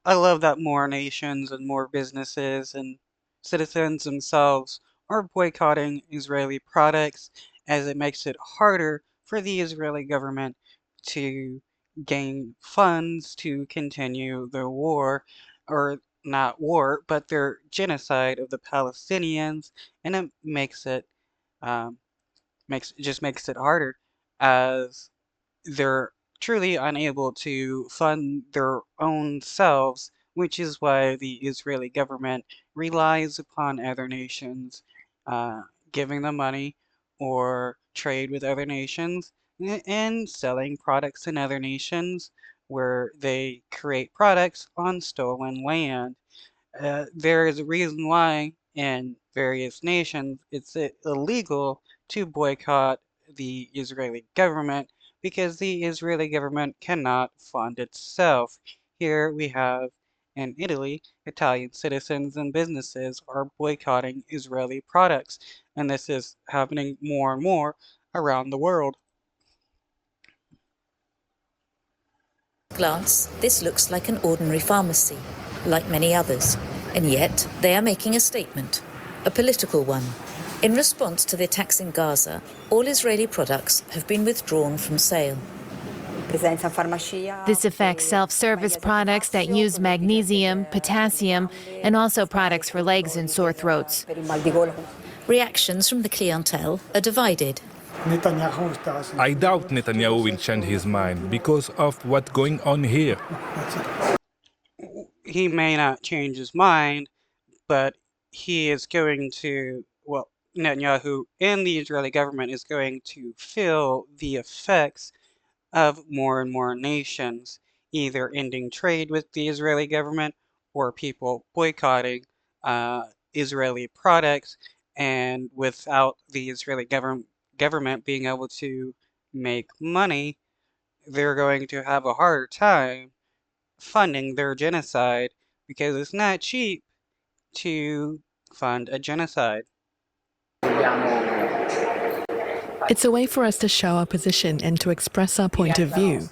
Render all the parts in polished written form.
I love that more nations and more businesses and citizens themselves are boycotting Israeli products as it makes it harder for the Israeli government to gain funds to continue their war, or not war, but their genocide of the Palestinians, and it um, makes it harder as they're truly unable to fund their own selves, which is why the Israeli government relies upon other nations uh, giving them money or trade with other nations and selling products in other nations where they create products on stolen land. There is a reason why in various nations it's illegal to boycott the Israeli government because the Israeli government cannot fund itself. Here we have in Italy, Italian citizens and businesses are boycotting Israeli products, and this is happening more and more around the world. Glance, this looks like an ordinary pharmacy, like many others, and yet they are making a statement, a political one. In response to the attacks in Gaza, all Israeli products have been withdrawn from sale. This affects self-service products that use magnesium, potassium, and also products for legs and sore throats. Reactions from the clientele are divided. I doubt Netanyahu will change his mind because of what's going on here. He may not change his mind, but he is going to, well, Netanyahu and the Israeli government is going to feel the effects of more and more nations either ending trade with the Israeli government or people boycotting Israeli products, and without the Israeli government being able to make money, they're going to have a harder time funding their genocide because it's not cheap to fund a genocide. It's a way for us to show our position and to express our point of view.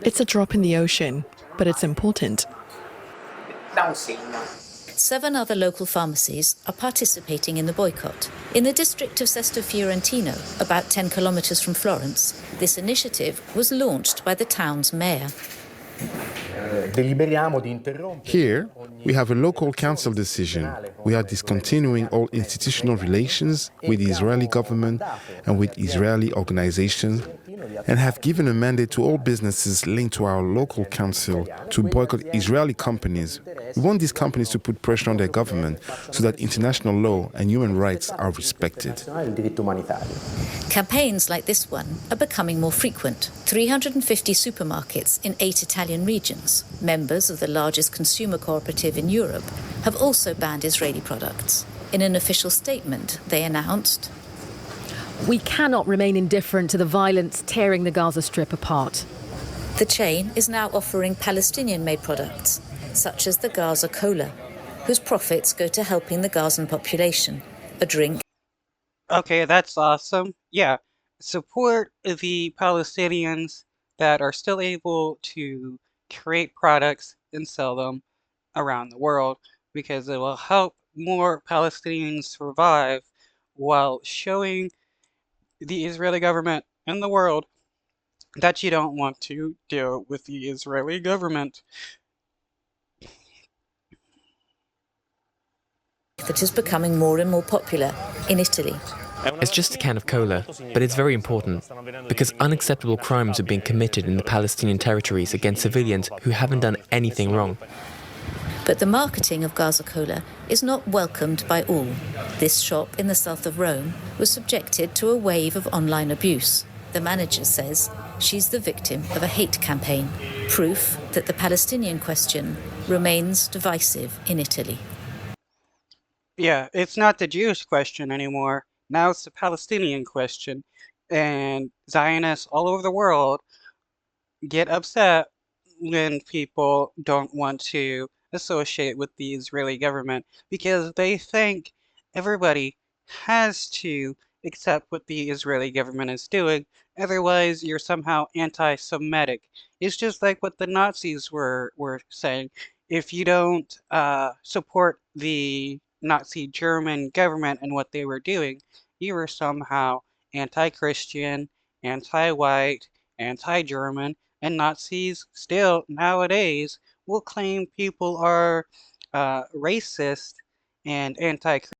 It's a drop in the ocean, but it's important. 7 other local pharmacies are participating in the boycott. In the district of Sesto Fiorentino, about 10 kilometres from Florence, this initiative was launched by the town's mayor. Here, we have a local council decision. We are discontinuing all institutional relations with the Israeli government and with Israeli organizations, and have given a mandate to all businesses linked to our local council to boycott Israeli companies. We want these companies to put pressure on their government so that international law and human rights are respected. Campaigns like this one are becoming more frequent. 350 supermarkets in 8 Italian regions, members of the largest consumer cooperative in Europe, have also banned Israeli products. In an official statement, they announced, We cannot remain indifferent to the violence tearing the Gaza Strip apart. the chain is now offering Palestinian-made products, such as the Gaza Cola, whose profits go to helping the Gazan population, a drink. Okay, that's awesome. Yeah, support the Palestinians that are still able to create products and sell them around the world because it will help more Palestinians survive while showing the Israeli government and the world that you don't want to deal with the Israeli government. That is becoming more and more popular in Italy. It's just a can of cola, but it's very important because unacceptable crimes are being committed in the Palestinian territories against civilians who haven't done anything wrong. But the marketing of Gaza Cola is not welcomed by all. This shop in the south of Rome was subjected to a wave of online abuse. The manager says she's the victim of a hate campaign, proof that the Palestinian question remains divisive in Italy. Yeah, it's not the Jewish question anymore. Now it's the Palestinian question. And Zionists all over the world get upset when people don't want to associate with the Israeli government because they think everybody has to accept what the Israeli government is doing. Otherwise, you're somehow anti-Semitic. It's just like what the Nazis were saying. if you don't support the Nazi German government and what they were doing, you were somehow anti-Christian, anti-white, anti-German, and Nazis still nowadays will claim people are racist and anti-Christian